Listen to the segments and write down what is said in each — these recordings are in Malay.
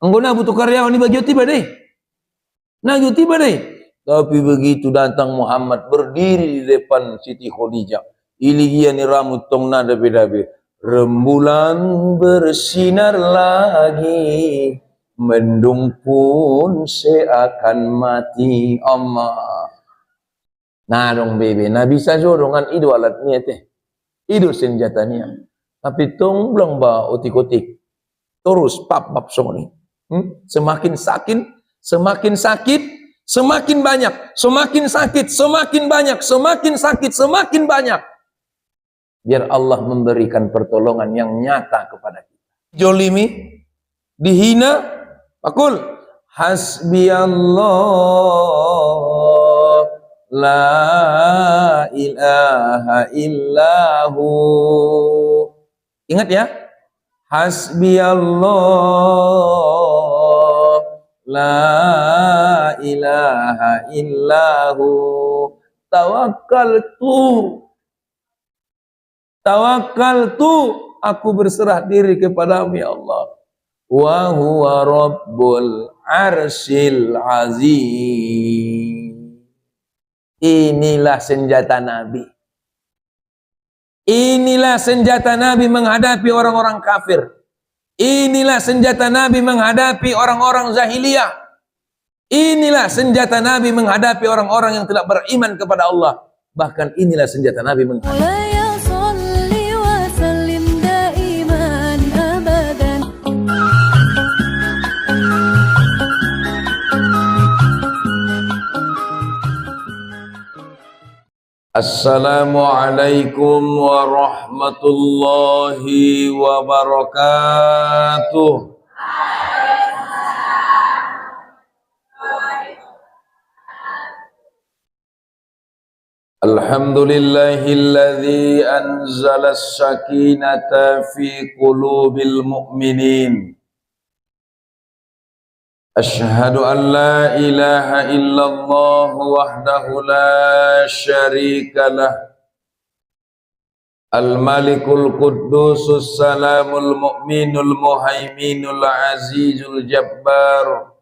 Anggona butuh karyawan ni bagi tiba deh. Nah tiba deh. Tapi begitu datang Muhammad berdiri di depan Siti Khadijah. Iligia ni rambut tong nada beda-beda. Rembulan bersinar lagi, mendung pun seakan mati. Allah. Nah dong bebe, nah bisa jodohan itu alatnya teh. Itu senjatanya. Tapi tong belum ba otik-otik. Terus pap soni. Semakin sakit, semakin banyak, semakin sakit, semakin banyak, semakin sakit, semakin banyak. Biar Allah memberikan pertolongan yang nyata kepada kita. Jolimi, dihina, pakul. Hasbi Allah, la ilaha illahu. Ingat ya. Hasbi Allah, la ilaha illahu. Tawakkaltu, aku berserah diri kepadamu ya Allah. Wa huwa rabbul arsyil azim. Inilah senjata Nabi. Inilah senjata Nabi menghadapi orang-orang kafir. Inilah senjata Nabi menghadapi orang-orang jahiliyah. Inilah senjata Nabi menghadapi orang-orang yang tidak beriman kepada Allah. Bahkan inilah senjata Nabi menghadapi. Assalamualaikum warahmatullahi wabarakatuh. Alhamdulillahilladzi anzala as-sakinata fi qulubil mu'minin. Ashhadu an la ilaha illallah wahdahu la syarika lah. Al-Malikul Quddusus Salamul Mu'minul Muhaiminul Azizul Jabbar.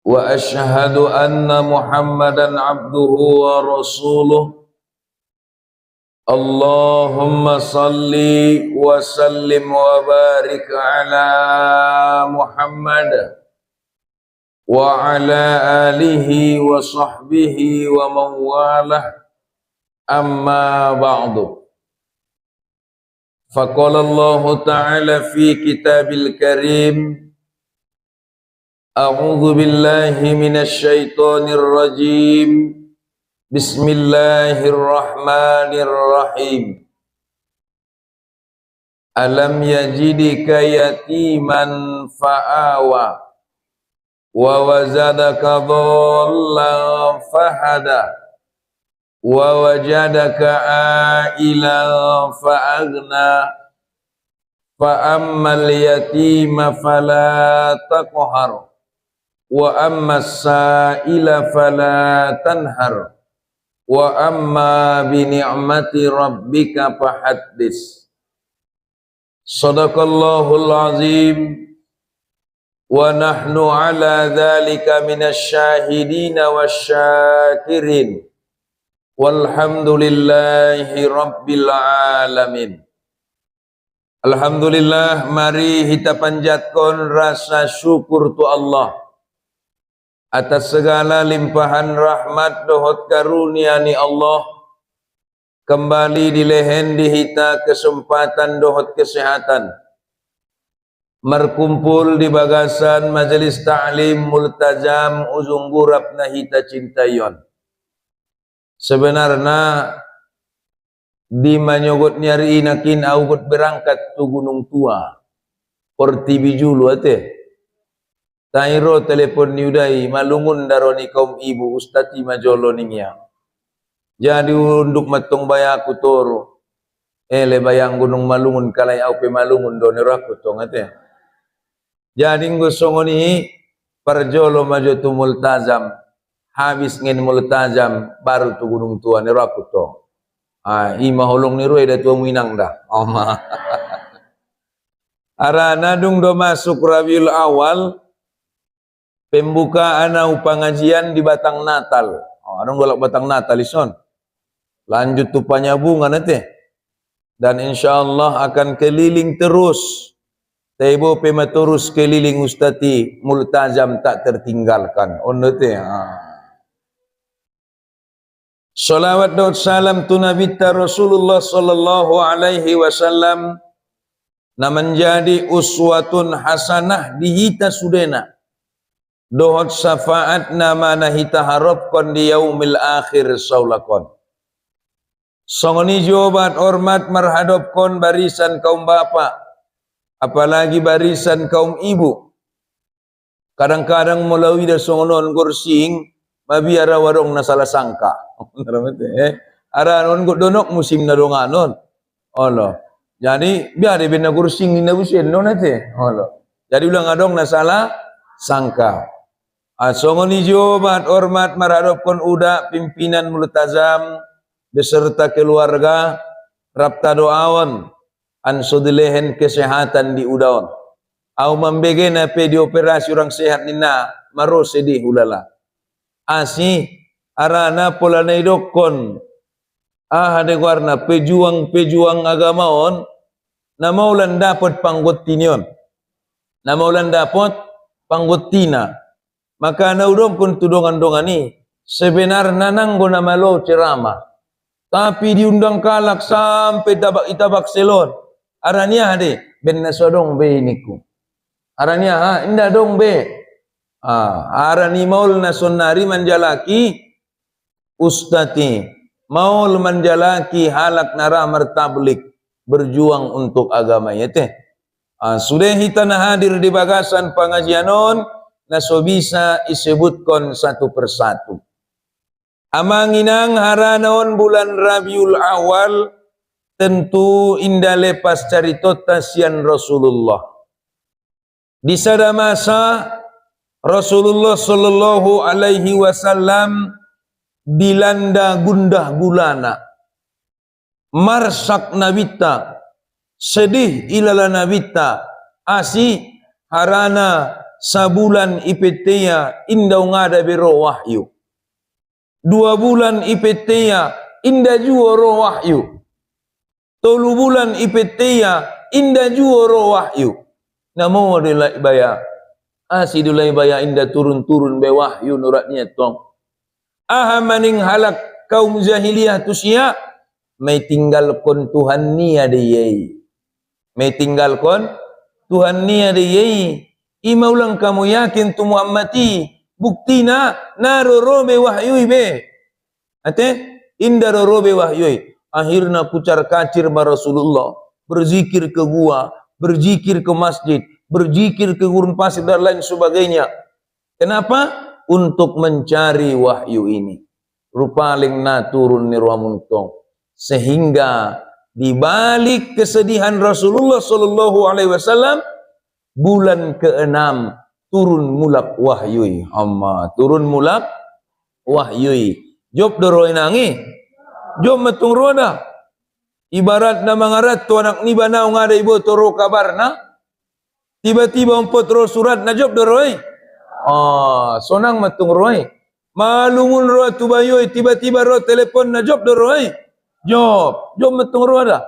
Wa ashhadu anna Muhammadan abduhu wa rasuluh. Allahumma salli wa sallim wa barik ala Muhammad wa ala alihi wa sahbihi wa mawalah, amma ba'du. Faqala Allah ta'ala fi kitabil karim, a'udzu billahi minasy syaithanir rajim. Bismillahirrahmanirrahim. Alam yajidika yatiman fa'awa wa wazadaka dhallan fahada wa wajadaka ailan fa'aghna fa'ammal yatima fala taqhar wa ammas sa'ila fala tanhar wa amma bi ni'mati rabbika fahaddits. Shadaqallahul azim. Wa nahnu ala dzalika minasy syahidin wasyakirin. Walhamdulillahi rabbil alamin. Alhamdulillah, mari kita panjatkan rasa syukur tu Allah atas segala limpahan rahmat dohot karunia ni Allah. Kembali dilehen dihita kesempatan dohot kesehatan merkumpul di bagasan majelis ta'lim multazam ujung gurap nahita cintayon. Sebenarnya di manyogot nyari inakin augot berangkat tu gunung tua porti bijulu ate tairo telepon niudai malungun daroni kaum ibu ustati majolo ningya. Jadi unduk matong bayaku toro. Le bayang gunung malungun kalai au pe malungun do neraku tong ate. Jadi ngusongoni parjolo maju tu multazam. Habis ngen multazam baru tu gunung tua neraku tong. Ima holong ni roy da tu minang dah. Oma. Arana dung do masuk Rabiul Awal, pembukaan au pengajian di Batang Natal. Oh, adong golak Batang Natal ison. Lanjut tu panyabungan nanti. Dan insyaallah akan keliling terus. Taibo pematurus keliling ustati multazam tak tertinggalkan. Ono teh. Salawat dan salam tu Nabi Rasulullah sallallahu alaihi wasallam na menjadi uswatun hasanah di hita sudena. Dohot syafaat nama na hita harapkan di yaumil akhir saulakon. Songoni jawabat hormat marhadapkan barisan kaum bapak, apalagi barisan kaum ibu. Kadang-kadang melalui dah songonon gursing, babi ara warung na salah sangka. Ara non donok musim na donganon. Allah. Jadi biar dia bina gursing ni na busin non ate. Allah. Jadi ulang adong na salah sangka. Songoni jawabat hormat marhadapkan udak pimpinan multazam beserta keluarga rapta doawan ansudlehen kesehatan di udaon. Au membegen ape di operasi orang sehat nina maro sedih ulala. Asi arana pola naidokon hade warna pejuang-pejuang agamaon namaulan dapat panggotinion. Namaulan dapat panggotina. Maka naudong kun tudongan-dongan ni sebenarnya nanggo namalo ceramah. Tapi diundang kalak sampai itabak selon. Arania hade ben nasodong be niku. Arania indah dong be. Arani maul nasonari manjalaki ustati. Maul manjalaki halak nara martablik berjuang untuk agama ya teh. Sudah hitana hadir di bagasan pengajianon naso bisa disebutkan satu persatu. Amanginang haranaon bulan Rabiul Awal tentu indah lepas caritota sian Rasulullah. Di sada masa Rasulullah sallallahu alaihi wasallam dilanda gundah gulana. Marsak nabita, sedih ilala nabita, asi harana sabulan IPT-ya indah ngada biro wahyu. 2 bulan IPT-ya indah jua roh wahyu. 3 bulan IPT-ya indah jua roh wahyu. Namo dilai baya. Asi dilai baya indah turun-turun be wahyu nuratnya tong. Maning halak kaum jahiliyah tu sia may tinggalkan Tuhan nia de yei. May tinggalkan Tuhan nia de yei. Ima ulang kamu yakin tu Muhammadi bukti na narorobe wahyui be. Ate indah rorobe wahyui. Akhirnya kucar kacir ba Rasulullah. Berzikir ke gua, berzikir ke masjid, berzikir ke gurun pasir dan lain sebagainya. Kenapa? Untuk mencari wahyu ini. Rupaling na turun ni ruamuntong. Sehingga di balik kesedihan Rasulullah sallallahu alaihi wasallam bulan ke-6 turun mulak wahyui. Turun mulak wahyui. Job doroi nangi. Job metung roda. Ibarat na mangarat tu anak ni banau ngada ibu toro kabar na. Tiba-tiba umpot ro surat na job doroi. Sonang metung roi. Malungun ro tu bayoi tiba-tiba ro telepon na job doroi. Job metung roda.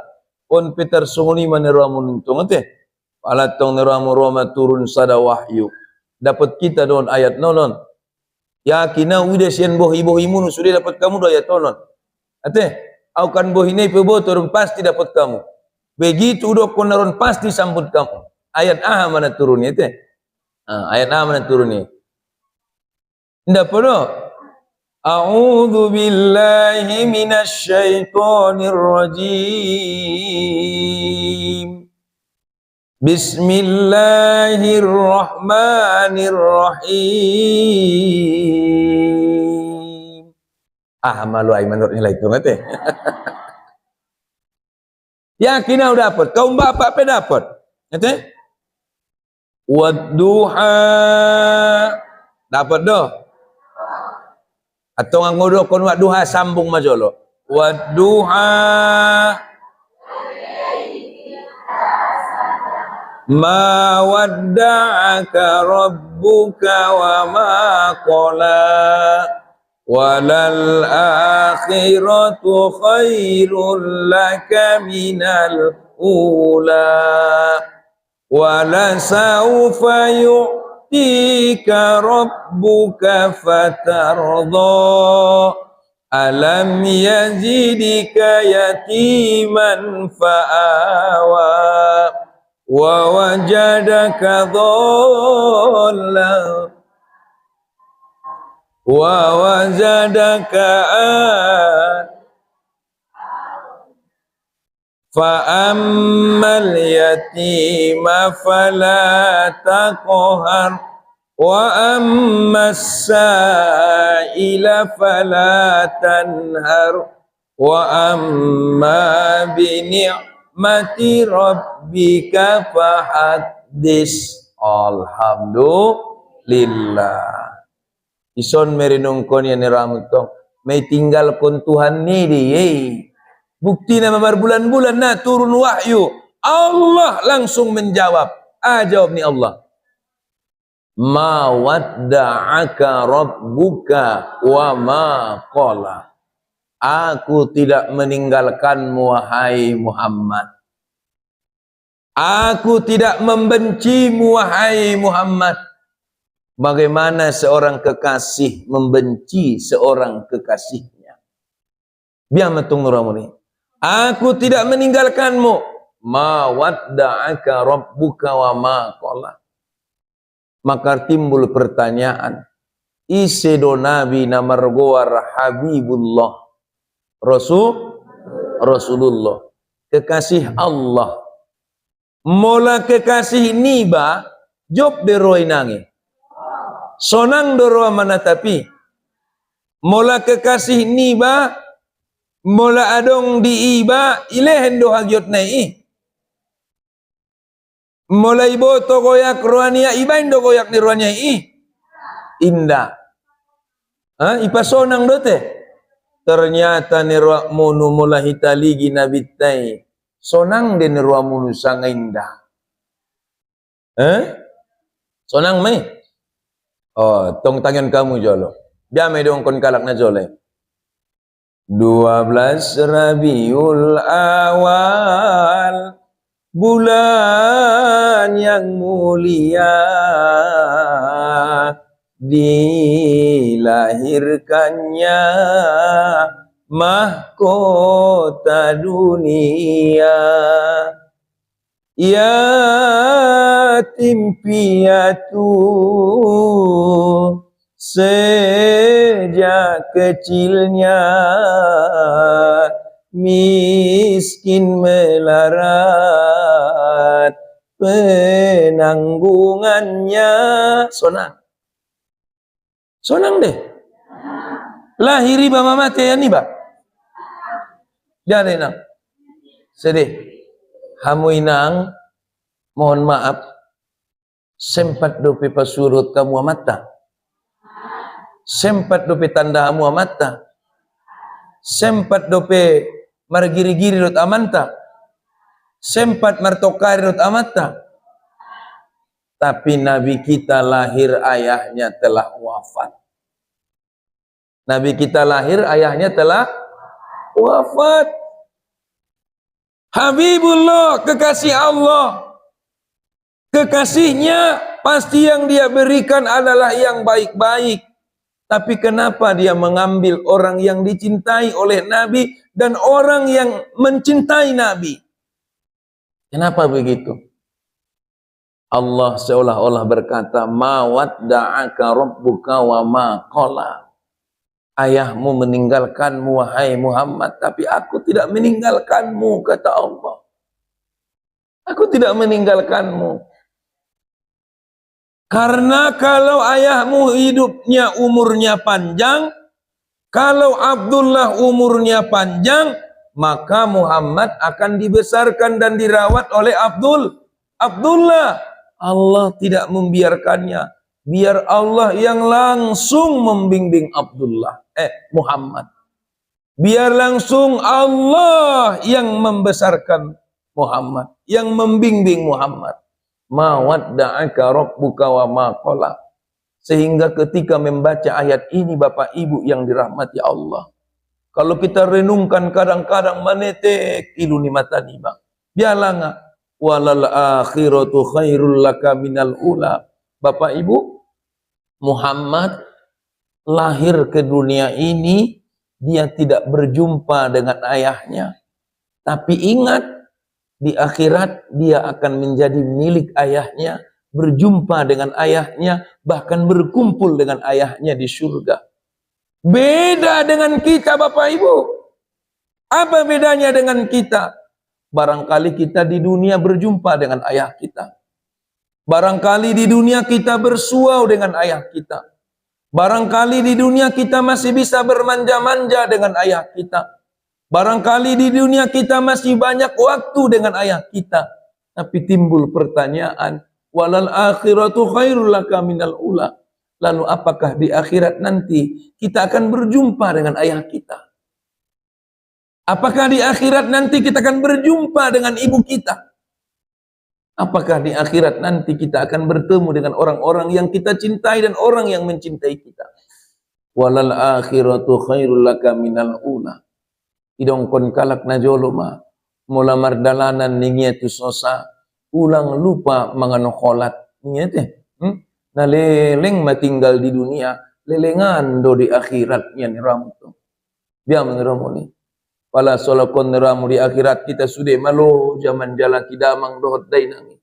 On Peter sunguni maneramun untung ate. Alatong neramu Roma turun sada wahyu. Dapat kita don ayat nonon. Yakina udah sian bohi-bohi munu sudah dapat kamu do ayat nonon. Ate, au kan bohi nei pebo turun pasti dapat kamu. Begitu udah konaron pasti sambut kamu. Ayat mana turun ya teh? Ayat mana turun ni? Ndak podo. A'udzu billahi minasy syaithanir rajim. Bismillahirrahmanirrahim. Malu ai menurut nilai itu mate. Yakin udah dapat, kaum bapak pe dapat. Nate? Wadduha dapat doh. Atau ngodo kon wadduha sambung majolo. Wadduha Ma wadda'aka rabbuka wa ma qala walal akhiratu khairul laka minal ula wala sawfa yu'tika rabbuka fatarda alam yazidika yatiman fa'awa wa wajadaka dhallan wa wajadaka fa'ammal yatima fala taqhar wa ammas sa'ila fala tanhar wa amma bi ni'mati rabbika fahaddis. Alhamdulillah. Ison merinungkon yang niramutong may tinggal kon Tuhan ni di. Bukti nama berbulan-bulan na turun wahyu. Allah langsung menjawab. Jawab ni Allah. Ma wadda'aka rabbuka wa ma qala. Aku tidak meninggalkanmu wahai Muhammad. Aku tidak membencimu wahai Muhammad. Bagaimana seorang kekasih membenci seorang kekasihnya? Biar metung nuramuni. Aku tidak meninggalkanmu. Ma wadda'aka rabbuka wa ma qala. Maka timbul pertanyaan. Isedo Nabi namargoar Habibullah. Rasulullah. Kekasih Allah. Mola kekasih niba. Job deroi nangi. Sonang doro mana tapi. Mola kekasih niba. Mola adong di iba ilehen do hagiot nai. Mola ibo to goyak ruania iba indo goyak ni ruania indah. Ipasonang dote. Ternyata ni ruamunu mola hitaligi nabitai. Sonang den ruamunu sang indah. Sonang mai. Oh, tong tangan kamu jolo. Dia mai dong kon kalak na jole. 12 Rabiul Awal, bulan yang mulia, dilahirkannya mahkota dunia. Yatim piatu sejak kecilnya, miskin melarat penanggungannya. Sonang deh. Lahiri ba mama teh ni ba? Jadi nang sedih. Hamu inang, mohon maaf, sempat dope pasurut kamu amata. Sempat dope tanda hamu amata. Sempat dope margiri-giri rut amanta. Sempat martokari rut amata. Tapi Nabi kita lahir ayahnya telah wafat. Nabi kita lahir ayahnya telah wafat. Habibullah, kekasih Allah. Kekasihnya pasti yang dia berikan adalah yang baik-baik. Tapi kenapa dia mengambil orang yang dicintai oleh Nabi dan orang yang mencintai Nabi? Kenapa begitu? Allah seolah-olah berkata, ma wadda'aka rabbuka wa ma qala. Ayahmu meninggalkanmu wahai Muhammad, tapi aku tidak meninggalkanmu, kata Allah. Aku tidak meninggalkanmu. Karena kalau ayahmu hidupnya umurnya panjang, kalau Abdullah umurnya panjang, maka Muhammad akan dibesarkan dan dirawat oleh Abdullah. Allah tidak membiarkannya. Biar Allah yang langsung membimbing Muhammad. Biar langsung Allah yang membesarkan Muhammad, yang membimbing Muhammad. ma wadda'aka rabbuka wa ma qala. Sehingga ketika membaca ayat ini Bapak Ibu yang dirahmati Allah, kalau kita renungkan kadang-kadang manete kiluni mata niba. Biarlah walal akhiratu khairul laka minal ula. Bapak Ibu, Muhammad lahir ke dunia ini, dia tidak berjumpa dengan ayahnya. Tapi ingat, di akhirat dia akan menjadi milik ayahnya, berjumpa dengan ayahnya, bahkan berkumpul dengan ayahnya di surga. Beda dengan kita Bapak Ibu. Apa bedanya dengan kita? Barangkali kita di dunia berjumpa dengan ayah kita. Barangkali di dunia kita bersuau dengan ayah kita. Barangkali di dunia kita masih bisa bermanja-manja dengan ayah kita. Barangkali di dunia kita masih banyak waktu dengan ayah kita. Tapi timbul pertanyaan, walal akhiratu khairul laka minal ula. Lalu apakah di akhirat nanti kita akan berjumpa dengan ayah kita? Apakah di akhirat nanti kita akan berjumpa dengan ibu kita? Apakah di akhirat nanti kita akan bertemu dengan orang-orang yang kita cintai dan orang yang mencintai kita? Walal akhiratu khairul laka minal ula. Idong kon kalak na joloma, mula mardalanan ningia tu sosa, ulang lupa mangano kholat. Ningia teh, naleleng matinggal di dunia, lelengan do di akhirat yan ramu tu. Biar meneramu ni. Pala solakon neramu di akhirat kita sudah malo zaman jala kidamang dohot dainangi.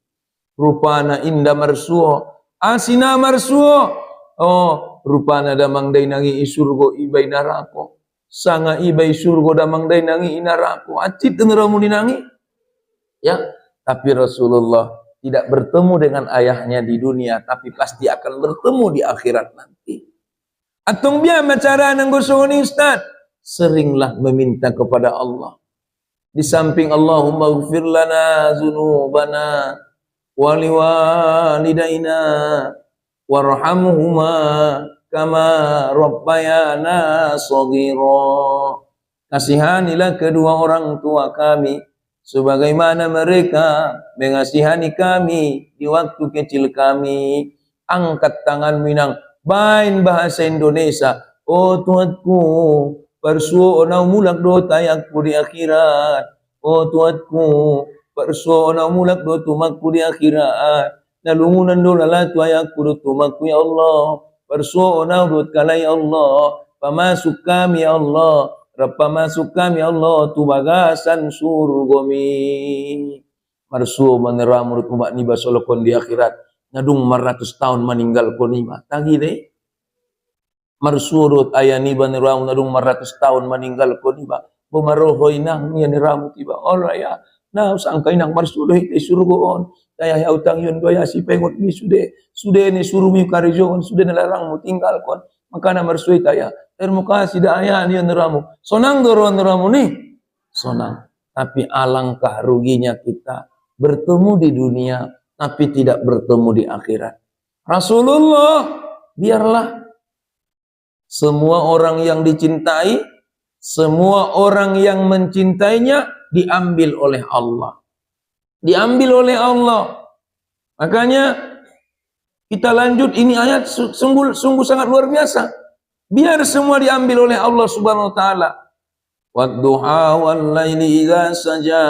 Rupana inda marsuo, asina marsuo. Oh, rupana damang dainangi isurgo ibay narako. Sanga ibay surgo damang dainangi inarako. Acit neramu dinangi. Ya, tapi Rasulullah tidak bertemu dengan ayahnya di dunia, tapi pasti akan bertemu di akhirat nanti. Atong biar cara nang gusto ni Ustaz, seringlah meminta kepada Allah. Di samping Allahumma ighfir lana dzunubana wa liwalidayna warhamhuma kama rabbayana shaghira. Kasihanilah kedua orang tua kami sebagaimana mereka mengasihani kami di waktu kecil kami. Angkat tangan minang bain bahasa Indonesia. Oh Tuhanku, persuo onau mulak do tayakku di akhirat. Oh Tuhanku, persuo onau mulak do tumakku di akhirat. Nalungunan do lalatu ayakku do tumakku ya Allah. Persuo onau do kalai Allah. Pamasuk kami ya Allah. Rapa masuk kami Allah tu bagasan surgomi. Marsuo meneramu umat niba solokon di akhirat. Ngadung 100 tahun meninggal konima. Tagi deh. Marsurut ayah niba neramu ngadung 100 tahun meninggal konima. Bumaroho inang niya neramu tiba. Allah ya. Nah sangka inang marsuruh ite surgoon. Kaya ya utang yun doya si pengot ni sude. Sude ni surumi karijoon. Sude nalarang mo tinggal kon. Maka na marsuy taya. Terima kasih daya niya neramu. Sonang doron neramu nih. Sonang. Tapi alangkah ruginya kita bertemu di dunia tapi tidak bertemu di akhirat. Rasulullah, biarlah semua orang yang dicintai, semua orang yang mencintainya diambil oleh Allah. Diambil oleh Allah. Makanya kita lanjut, ini ayat sungguh sangat luar biasa. Biar semua diambil oleh Allah Subhanahu wa taala. Wadduha wal laili idza saja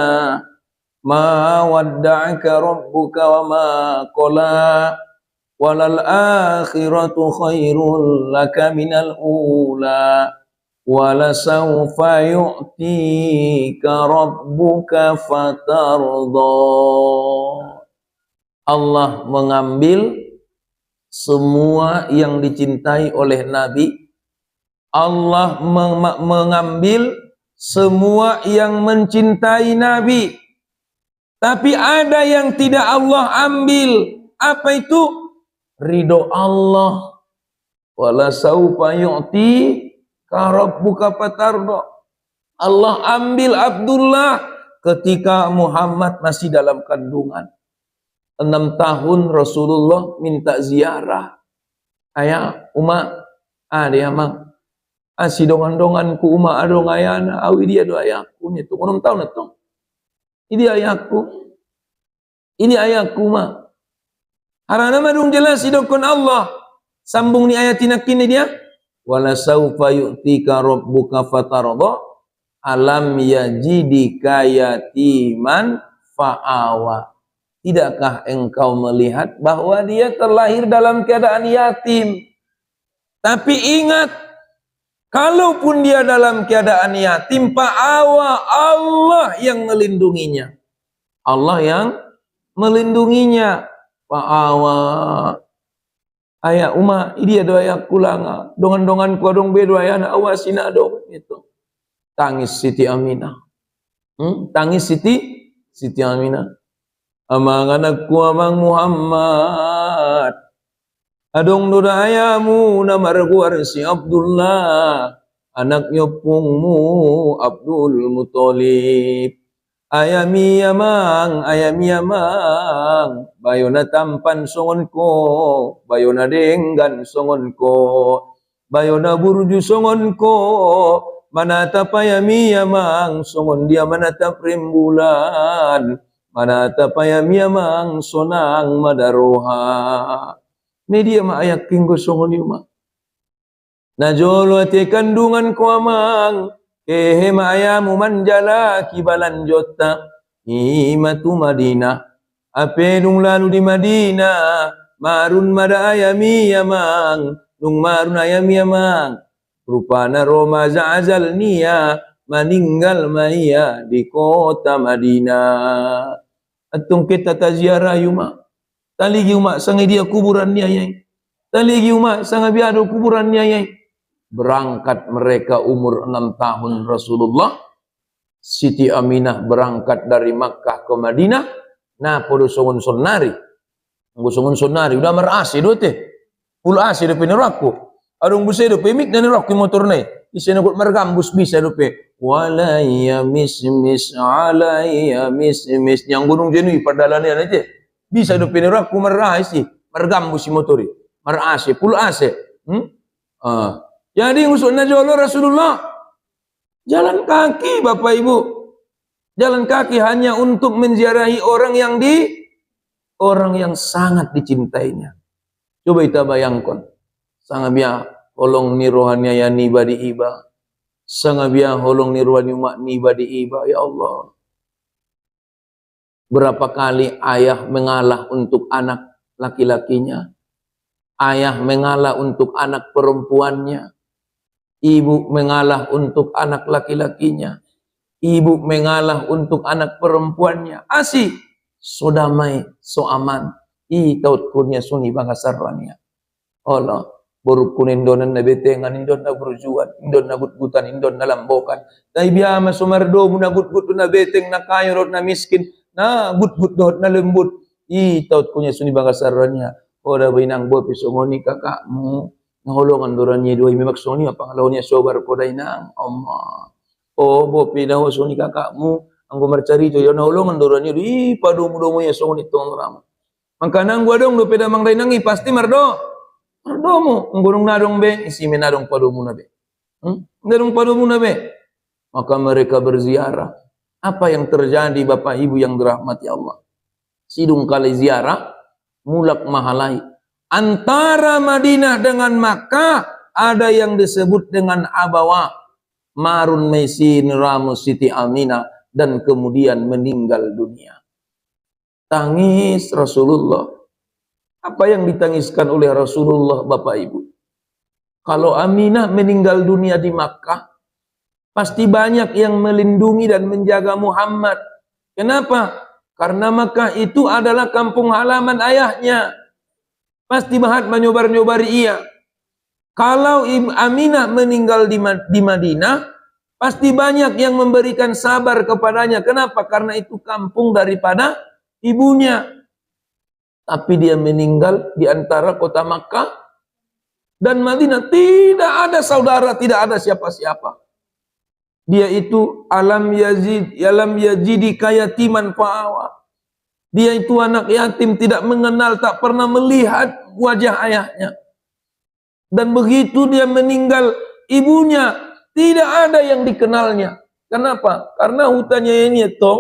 ma wadda'aka rabbuka wa ma qala walal akhiratu khairul laka minal ula wala sawfa yu'tika rabbuka fatarda. Allah mengambil semua yang dicintai oleh Nabi. Allah mengambil semua yang mencintai Nabi. Tapi ada yang tidak Allah ambil. Apa itu? Ridho Allah. Wala saufa yu'ti karabbuka fatarda. Allah ambil Abdullah ketika Muhammad masih dalam kandungan. 6 tahun Rasulullah minta ziarah. Ayah, Uma, dia mang. Si dongan-dongan ku Uma adong ayana, awi dia do ayahku ni tu 6 tahun itu. Ini ayahku. Ini ayahku, Ma. Harana madung jelas idokon Allah. Sambung ni ayat ini dia. Wala saufa yu'tika rabbuka fatarda alam yajidika yatiman fa'awa. Tidakkah engkau melihat bahwa dia terlahir dalam keadaan yatim? Tapi ingat, kalaupun dia dalam keadaan yatim, fa'awa, Allah yang melindunginya. Allah yang melindunginya. Fa'awa. Ayah Uma, dia doa yang kulanga. Dongan-dongan kuadong bedo ayah na awasina dong. Itu. Tangis Siti Aminah. Tangis Siti Aminah. Amang anakku amang Muhammad. Adong doa ayamu nama reguar si Abdullah. Anaknya pungmu Abdul Muthalib. Ayami yamang, bayona tampan songon ko, bayona denggan songon ko, bayona burju songon ko, manata payami yamang, songon dia manata rembulan, manata payami yamang, sonang madaroha. Ini dia ma ayak kinggo songon yuma. Najolo ate kandungan ko amang, kehe ayamu manjala kibalan jota imatu Madinah. Ape nung lalu di Madinah, marun mada ayami yamang, nung marun ayami yamang. Rupana Roma za'azal niya, meninggal maya di kota Madinah. Atong kita taziarah yuma. Taligi yuma sangai dia kuburan niya yay. Taligi yuma sangai biado kuburan niya yay. Berangkat mereka umur 6 tahun Rasulullah. Siti Aminah berangkat dari Makkah ke Madinah. Nah, podo songon sonari. Songon sonari udah merasi dote. Pul asi do peneraku. Adong buse do pemik dan neraku motor nai. Isena gut mergambus bisa do pe. Walaya mismis alaya mismis yang gunung jenui padalannya aja. Bisa do peneraku merasi, mergambus motori. Merasi pul asi. Jadi ngusuk najolo Rasulullah jalan kaki Bapak Ibu. Jalan kaki hanya untuk menziarahi orang yang sangat dicintainya. Coba kita bayangkan. Sangabia holong ni rohania ya niba di iba. Sangabia holong ni rohani umat niba di iba. Ya Allah. Berapa kali ayah mengalah untuk anak laki-lakinya. Ayah mengalah untuk anak perempuannya. Ibu mengalah untuk anak laki-lakinya. Ibu mengalah untuk anak perempuannya. Asih. So damai, so aman. Taut kurnia suni bangasarlannya. Allah. Baru kunin donan na betengan, indon na berjuan, indon na gutgutan, indon na lambokan. Tay biyama sumardo mo na gutgut na beteng na kayo rot na miskin. Na gutgut dot na lembut. Taut kurnia suni bangasarlannya. Ora binang bo pisongoni kakakmu. Nahulungan durannya dua imi maksoni pangalawnya sobar kodai nang Allah. Oh bo pinaho soni kakakmu anggo marcari to yo nahulungan durannya di padomu ya soni tong ram. Mangkanang gua dong do peda mangdai nangi pasti mardo. Mardomu nggunung nadong be isi menadong padomu na be. Nadong padomu na be. Maka mereka berziarah. Apa yang terjadi Bapak Ibu yang dirahmati Allah? Sidung kali ziarah mulak mahalai. Antara Madinah dengan Makkah ada yang disebut dengan Abawa, Marun Maisin Ramu Siti Aminah, dan kemudian meninggal dunia. Tangis Rasulullah. Apa yang ditangiskan oleh Rasulullah Bapak Ibu? Kalau Aminah meninggal dunia di Makkah, pasti banyak yang melindungi dan menjaga Muhammad. Kenapa? Karena Makkah itu adalah kampung halaman ayahnya. Pasti Mahat menyobar-nyobari ia. Kalau Aminah meninggal di Madinah, pasti banyak yang memberikan sabar kepadanya. Kenapa? Karena itu kampung daripada ibunya. Tapi dia meninggal di antara kota Makkah dan Madinah. Tidak ada saudara, tidak ada siapa-siapa. Dia itu alam yazidi kayatiman fa'awa. Dia itu anak yatim, tidak mengenal, tak pernah melihat wajah ayahnya. Dan begitu dia meninggal, ibunya tidak ada yang dikenalnya. Kenapa? Karena hutannya ini itu,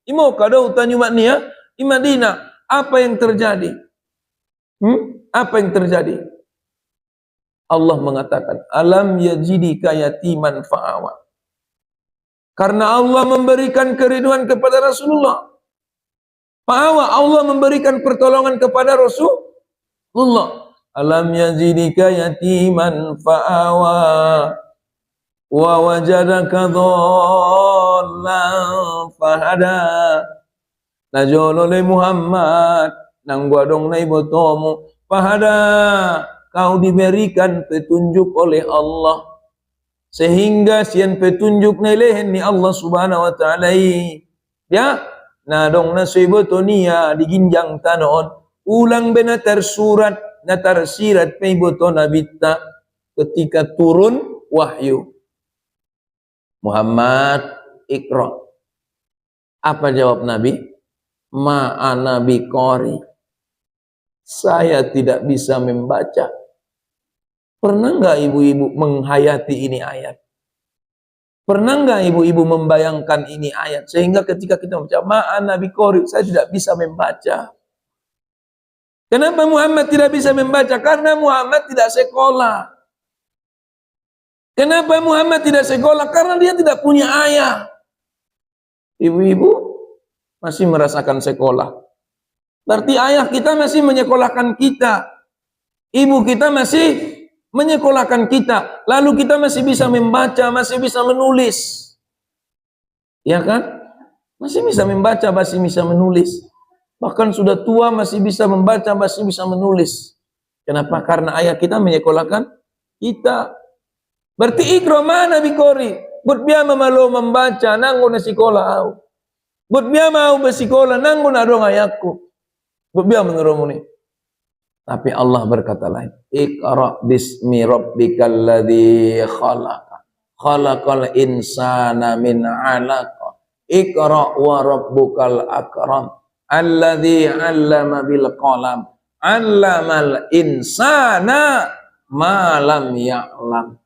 imo kada hutan umatnya di Madinah. Apa yang terjadi? Apa yang terjadi? Allah mengatakan, alam yajidika yatiman fa'awa. Karena Allah memberikan keriduan kepada Rasulullah. Fa'awa, Allah memberikan pertolongan kepada Rasulullah. Alam yajidika yatiman fa'awa wa wajadaka dhallan fahada. Najolole Muhammad nang guadong na ibotomu fahada, kau diberikan petunjuk oleh Allah sehingga sian petunjuk na lehen ni Allah subhanahu wa ta'ala ya nadong na ibotonia diginjang tanon ulang bena tersurat na tersirat pe iboto nabita ketika turun wahyu. Muhammad ikra. Apa jawab Nabi? Ma'ana biqari. Saya tidak bisa membaca. Pernah enggak ibu-ibu menghayati ini ayat? Pernah enggak ibu-ibu membayangkan ini ayat? Sehingga ketika kita membaca ma'ana biqari, saya tidak bisa membaca. Kenapa Muhammad tidak bisa membaca? Karena Muhammad tidak sekolah. Kenapa Muhammad tidak sekolah? Karena dia tidak punya ayah. Ibu-ibu masih merasakan sekolah. Berarti ayah kita masih menyekolahkan kita. Ibu kita masih menyekolahkan kita. Lalu kita masih bisa membaca, masih bisa menulis. Ya kan? Masih bisa membaca, masih bisa menulis. Bahkan sudah tua masih bisa membaca, masih bisa menulis. Kenapa? Karena ayah kita menyekolahkan kita. Berarti ikra mana bikori? Buat biar memalo membaca, nanggo na sekolah au. Buat biar mau bersikolah, nanggo na dong ayahku. Buat biar menurut ni. Tapi Allah berkata lain. Iqra bismi rabbikal ladzi khalaqa. Khalaqal insana min 'alaqa. Iqra wa rabbukal akram. Alladzi 'allama bil qalam. 'Allamal insana ma lam ya'lam.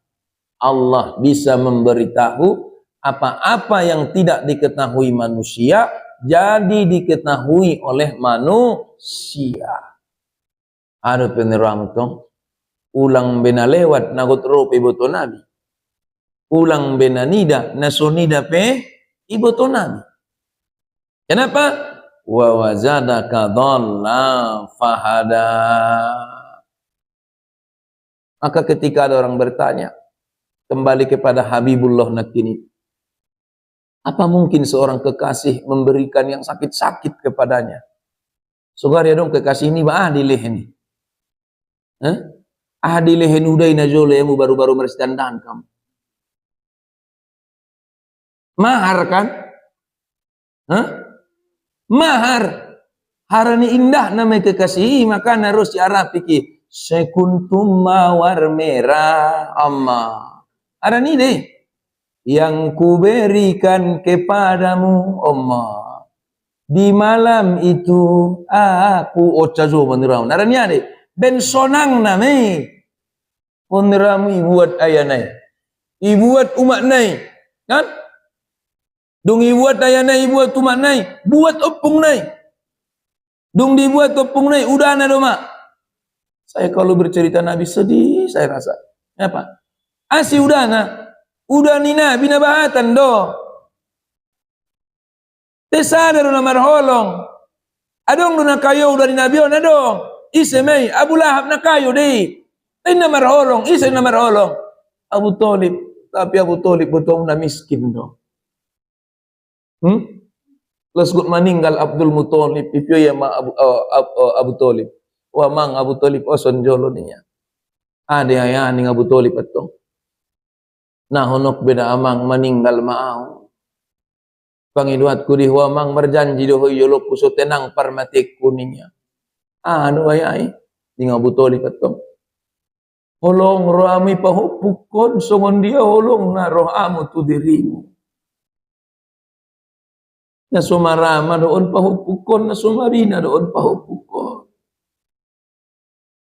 Allah bisa memberitahu apa-apa yang tidak diketahui manusia jadi diketahui oleh manusia. Ada peneram tong ulang bena lewat nagot rope iboto nabi. Ulang bena nida nasonida pe iboto nabi. Kenapa? Wa wazadaka dhalla fahada. Maka ketika ada orang bertanya kembali kepada Habibullah Nakini, apa mungkin seorang kekasih memberikan yang sakit-sakit kepadanya? Sogar ya dong kekasih ini bah di lehen. Di lehen udai na jole emu baru-baru mersidandan kamu. Mahar kan? Mahar. Harani indah nama kekasih maka harus diarap pikir sekuntum mawar merah amma. Harani deh. Yang kuberikan kepadamu Allah di malam itu aku ocazo meneramu naranya deh ben sonang name meneramu ibuat ayah nai ibuat umat nai kan dong ibuat ayah nai ibuat umat nai buat opung nai dong dibuat opung nai udah na doma. Saya kalau bercerita Nabi sedih saya rasa apa udah na udah nina binabahatan do. Tesadar na marholong. Adong do na kayo udah ninabiyo na dong. Ise may Abu Lahab na kayo di. Ay na marholong, ise na marholong. Abu Talib, tapi Abu Talib betul na miskin do. Lasgut meninggal Abdul Muttalib ipyo ya ma Abu Talib. Wa mang Abu Talib oson jolo niya. Ade ayaning Abu Talib atong. Nah honok beda amang meninggal maau. Pangiduat ku di huamang berjanji doho yolok kuso tenang parmatik kuningnya. Anu ayai di Abu Talib atong. Holong roami pahupukon songon dia holong na rohamu tu dirimu. Na sumarama doon pahupukon na sumarina doon pahupukon.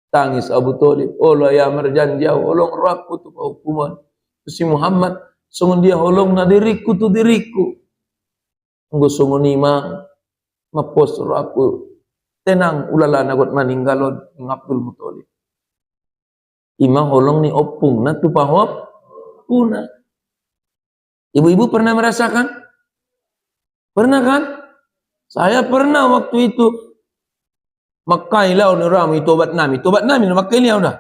Tangis Abu Talib. Olo ya merjanjau holong rohaku tu pahukuman. Si Muhammad songon dia holong na diriku tu diriku. Nggo songon imang mapos aku tenang ulala nagot maninggalon ng Abdul Muttalib. Ima holong ni opung na tupahop puna. Ibu-ibu pernah merasakan? Pernah kan? Saya pernah waktu itu makai lau ni rami tobat nami na makai liau dah.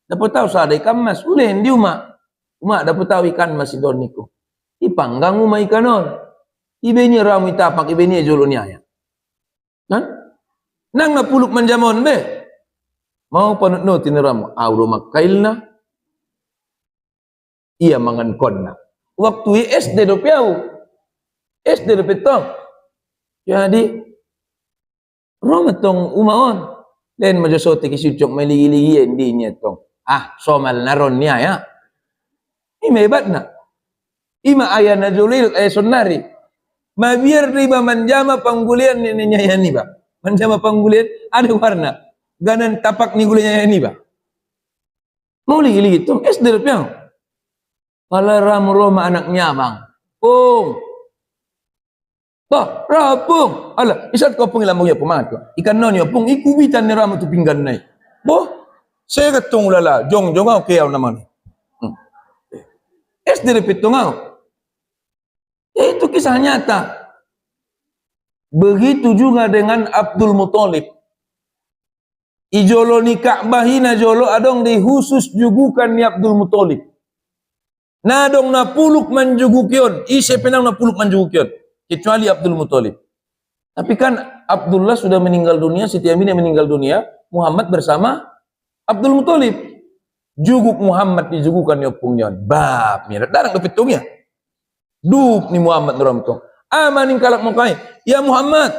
Dapat tahu saya ada ikan mas, ulen di rumah. Umak dapat tahu ikan mas idon niku. Ipanggang rumah ikanon. Ibeni rami tapak ibeni jolonya ya. Kan? Nang napuluk manjamon be. Mau panutno tiniram auro makailna. Ia mangan konna. Waktu SD do piau. SD do petong. Jadi romatong umaon. Len majosote kisucok maligi-ligi hindi niya tong. Somal naron niya ya. Ima hebat na. Ima ayah najulil sonari. Mabiar riba manjama panggulian niya yan ba. Manjama panggulian ada warna. Ganan tapak ni gulanya yan ba. Mau ligi-ligi tong SD piang. Pala rama anaknya bang. Pung. Bah, rapung. Ala, isat ko pung ilamong ya pumangat ko. Ikan non ya pung ikubitan ni rama tu pinggan na. Boh, saya ketong lala. Jong ako kayaw naman. SD repeat nga. Itu kisah nyata. Begitu juga dengan Abdul Muttalib. Ijolo ni Ka'bahina jolo adong di khusus jugukan ni Abdul Muttalib. Nadong napuluk manjugukyon. Isi penang napuluk manjugukyon. Kecuali Abdul Muttalib. Tapi kan Abdullah sudah meninggal dunia, Siti Aminah meninggal dunia, Muhammad bersama Abdul Muttalib. Juguk Muhammad dijugukan ni opungnya. Bab, mirat darang dapetungnya. Dup ni Muhammad nuramtong. Amaning kalak mukai. Ya Muhammad,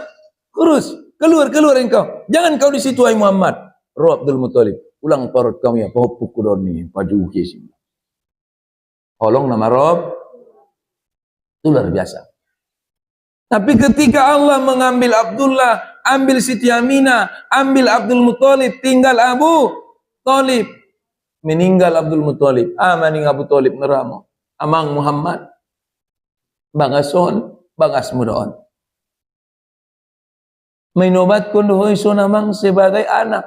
keluar engkau. Jangan kau di situ ay Muhammad. Roh Abdul Muttalib. Ulang parut kami ya, pahupuk kudon ni, pajuki sini. Tolong nama Rob. Itu luar biasa. Tapi ketika Allah mengambil Abdullah, ambil Siti Aminah, ambil Abdul Muttalib, tinggal Abu Talib. Meninggal Abdul Muttalib. Maning Abu Talib neramo. Amang Muhammad. Bangason, bangas mudaon. May nobat ko dohoy so namang sebagai anak.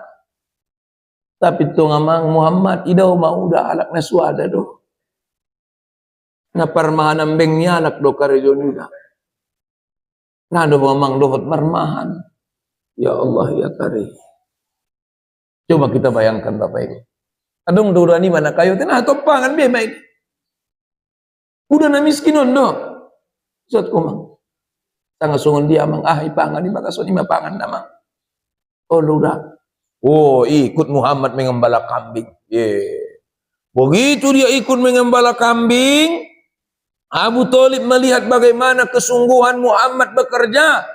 Tapi itong amang Muhammad, idaw mauda alak na suada do. Naparmahan ang beng niya alak do karejon yuda. Nado mamang dohot marmahan. Ya Allah ya kari. Coba kita bayangkan Bapak Ibu. Adong durani mana kayo tinah topangan be baik. Udah na miskinon do. Sot ko mang. Tanga sungon dia mang ipangan di bakason ima pangan namang. Oh luda. Oh ikut Muhammad mengembala kambing. Begitu dia ikut mengembala kambing, Abu Talib melihat bagaimana kesungguhan Muhammad bekerja.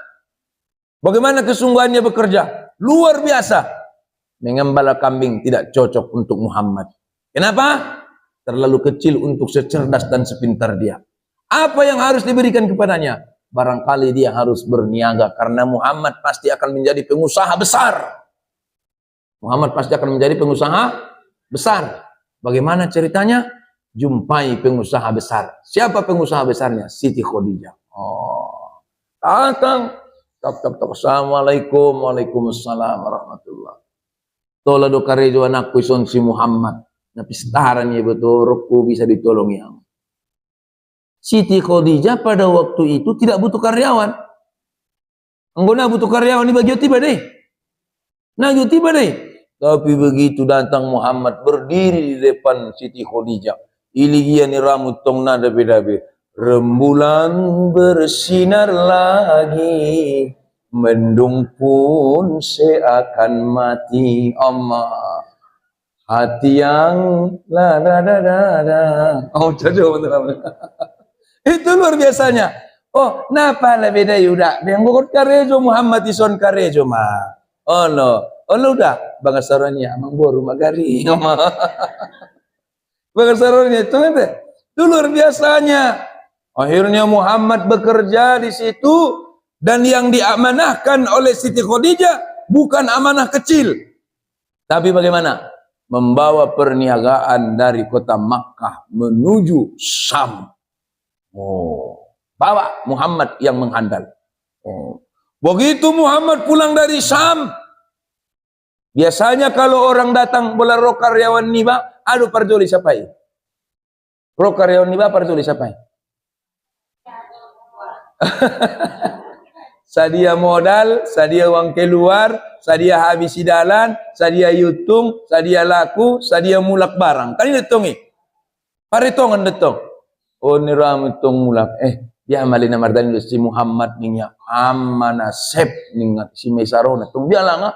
Bagaimana kesungguhannya bekerja. Luar biasa. Mengembala kambing tidak cocok untuk Muhammad. Kenapa? Terlalu kecil untuk secerdas dan sepintar dia. Apa yang harus diberikan kepadanya? Barangkali dia harus berniaga. Karena Muhammad pasti akan menjadi pengusaha besar. Muhammad pasti akan menjadi pengusaha besar. Bagaimana ceritanya? Jumpai pengusaha besar. Siapa pengusaha besarnya? Siti Khadijah. Oh, datang. Tak. Assalamualaikum. Waalaikumsalam warahmatullah. Tola do karejo anakku ison si Muhammad. Napistaran niya betul. Roku bisa ditolong yang. Siti Khadijah pada waktu itu tidak butuh karyawan. Anggona butuh karyawan di bagi tiba deh. Nah tiba deh. Tapi begitu datang Muhammad berdiri di depan Siti Khadijah. Iligian ni rambut tong nada beda-beda. Rembulan bersinar lagi, mendung pun seakan mati. Allah, hati yang la da da da da. Oh jodoh betul. Itu luar biasanya. Oh, napa la beda yuda? Yang gokot karejo Muhammad ison karejo ma. Oh no. Oh udah bangasaranya amang boru magari. Bangasaranya itu luar biasanya. Akhirnya Muhammad bekerja di situ dan yang diamanahkan oleh Siti Khadijah bukan amanah kecil. Tapi bagaimana? Membawa perniagaan dari kota Makkah menuju Syam. Oh, bawa Muhammad yang menghandal. Oh. Begitu Muhammad pulang dari Syam, Biasanya kalau orang datang bola ro karyawan niba, aduh parjoli sapai. Ro karyawan niba parjoli sapai. Sadia modal, sadia uang keluar, sadia habis sidalan, sadia yutung, sadia laku, sadia mulak barang. Kan ini tongi. Paritongan detong. Oh ni ram tong mulak. Dia amalina mardan si Muhammad ninya amana sep ningat si Mesarona tung biala nga.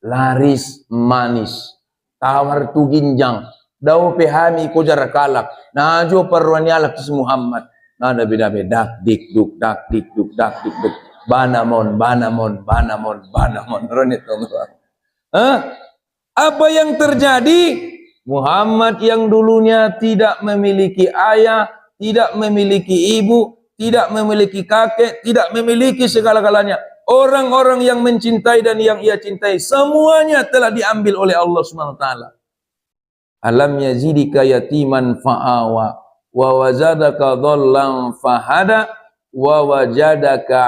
Laris manis. Tawar tu ginjang. Daw pehami ko jar kalak. Najo parwani alak si Muhammad. Nada beda-beda dak dik duk dak dik duk. Banamon. Ronit tong. Apa yang terjadi? Muhammad yang dulunya tidak memiliki ayah, tidak memiliki ibu, tidak memiliki kakek, tidak memiliki segala-galanya. Orang-orang yang mencintai dan yang ia cintai semuanya telah diambil oleh Allah Subhanahu wa taala. Alam yazidika yatiman fa'awa wa wajadaka dhallan fahada wa wajadaka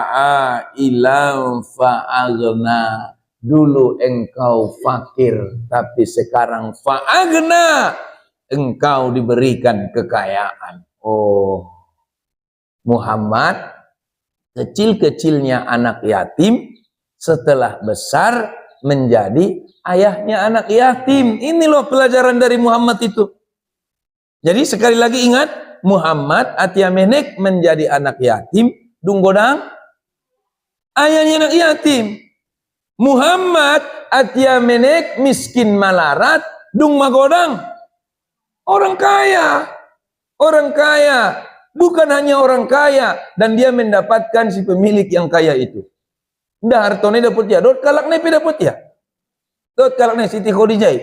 ailan fa'aghna. Dulu engkau fakir, tapi sekarang fa'agna, engkau diberikan kekayaan. Oh, Muhammad kecil-kecilnya anak yatim, setelah besar menjadi ayahnya anak yatim. Ini loh pelajaran dari Muhammad itu. Jadi sekali lagi ingat, Muhammad atia menek menjadi anak yatim, dunggodang ayahnya anak yatim. Muhammad atia menek miskin malarat dung magodang orang kaya. Orang kaya, bukan hanya orang kaya, dan dia mendapatkan si pemilik yang kaya itu. Ndah hartone dapat ya, dot kalak nepi dapat ya. Dot kalak ne Siti Khadijah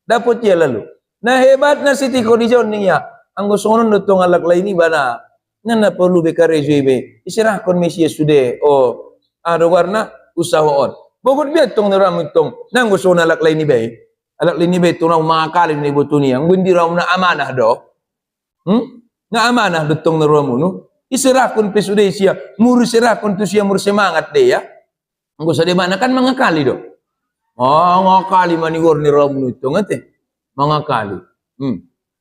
dapat ya lalu. Nah hebatnya Siti Khadijah ni ya. Anggo sonon dotong alak laini bana. Nana perlu bekare jebe. Isirahkon mesia sude. Oh, ada warna usahaon. Bogor biar tong neram tong nanggo sona alak laini be. Alak laini be tunau makali ni botuni yang bundira na amanah do. Na amanah dotong neramu nu. Isirahkon pesude sia mur isirahkon tu sia mur semangat de ya. Anggo sade mana kan mangakali do. Oh ngakali manigor ni ramu itu ngate. Mangakali.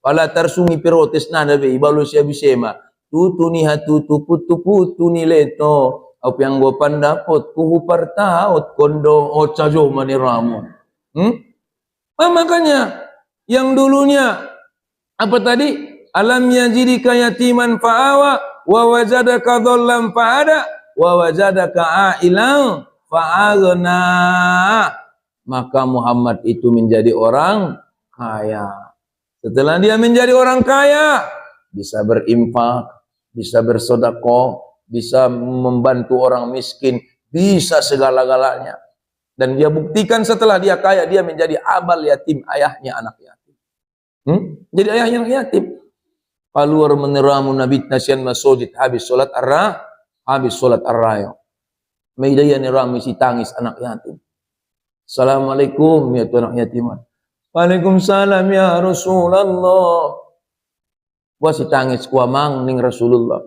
Pala tarsungi pirotes nada be ibalo sia bisema. Tutuni hatutu putu ni leto. Apa yang gua pandapot kuhu partaot kondo ocajo maniramu. Makanya yang dulunya apa tadi? Alam yajidika yatiman fa'awa wa wajadaka dhallan fa'ada wa wajadaka ailan fa'aghna. Maka Muhammad itu menjadi orang kaya. Setelah dia menjadi orang kaya, bisa berinfak, bisa bersedekah, bisa membantu orang miskin, bisa segala-galanya. Dan dia buktikan setelah dia kaya, dia menjadi abal yatim, ayahnya anak yatim. Jadi ayahnya anak yatim. Keluar meneramu Nabi nasian masjid habis solat arrayo. Meidaya neramu si tangis anak yatim. Assalamualaikum ya tu anak yatiman. Waalaikumsalam ya Rasulullah. Gua si tangis kuamang ning Rasulullah.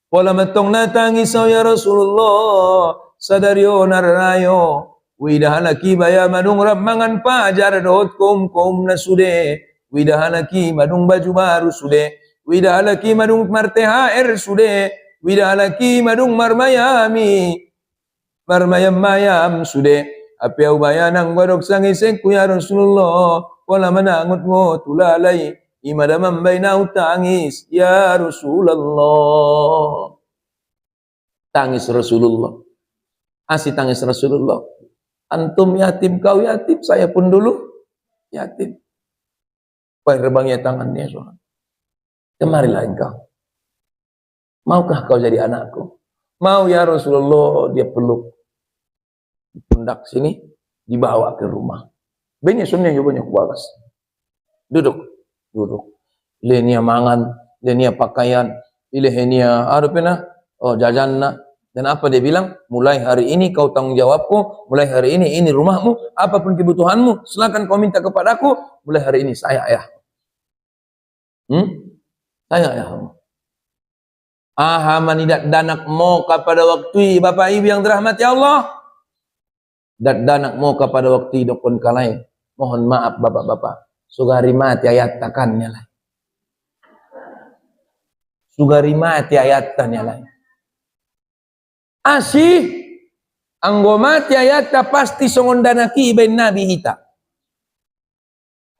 Wala matong natangis ya Rasulullah. Sadario narayo. Widahalaki baya madung ramangan pajar dot kum na sude. Widahalaki madung baju baru sude. Widahalaki madung marTHR sude. Widahalaki madung marmayami. Marmayam sude. Api au bayanang barok sangisek ku ya Rasulullah. Wala manangut mo tulalay. Imadamam bainahu tangis ya Rasulullah. Tangis Rasulullah. Asih tangis Rasulullah. Antum yatim, kau yatim, saya pun dulu yatim. Pai rebangnya tangannya soal. Kemarilah engkau. Maukah kau jadi anakku? Mau ya Rasulullah. Dia peluk pundak sini, dibawa ke rumah. Banyak sunnah yang banyak balas. Duduk. Lenia mangan, lenia pakaian, lenia jajanna. Dan apa dia bilang? Mulai hari ini kau tanggung jawabku, mulai hari ini rumahmu, apapun kebutuhanmu, silakan kau minta kepadaku, mulai hari ini saya ayah. Saya ayahmu. Aha manidak danak mo kepada waktu Bapak Ibu yang dirahmati Allah. Dat danak mo kepada waktu dokon kalai. Mohon maaf bapak-bapak. Sugari mati ayat takannya lah. Sugari mati ayat tannya lah. Asih anggo mati ayat ta pasti songon danaki iben nabi hita.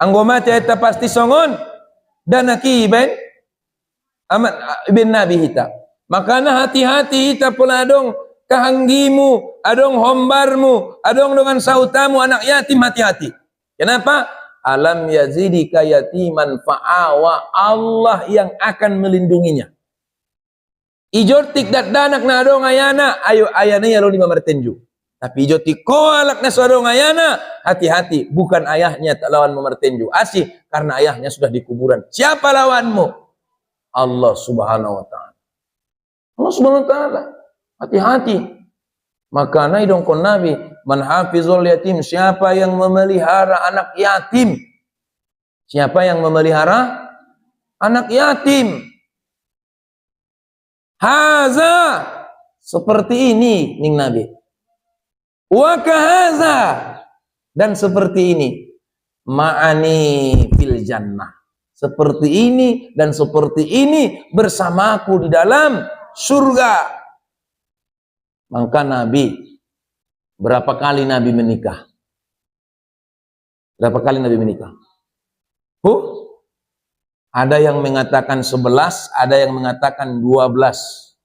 Anggo mati ayat ta pasti songon danaki iben nabi hita. Makanya hati-hati hita pula adong kahanggimu, adong hombarmu, adong dengan sautamu anak yatim, hati-hati. Kenapa? Alam yazidika yatiman fa'awa, Allah yang akan melindunginya. Ijotik dat danak na adong ayana, ayo ayana ya lo lima mertenju. Tapi ijotik koalak na adong ayana, hati-hati, bukan ayahnya tak lawan memertenju. Asih karena ayahnya sudah di kuburan. Siapa lawanmu? Allah Subhanahu wa taala. Allah Subhanahu wa taala. Hati-hati. Maka naidong kon Nabi, man hafizul yatim, siapa yang memelihara anak yatim? Siapa yang memelihara anak yatim? Haza, seperti ini ning Nabi. Wa kahaza, dan seperti ini. Ma'ani fil jannah. Seperti ini dan seperti ini bersamaku di dalam surga. Maka Nabi, berapa kali Nabi menikah? Berapa kali Nabi menikah? Ada yang mengatakan 11, ada yang mengatakan 12.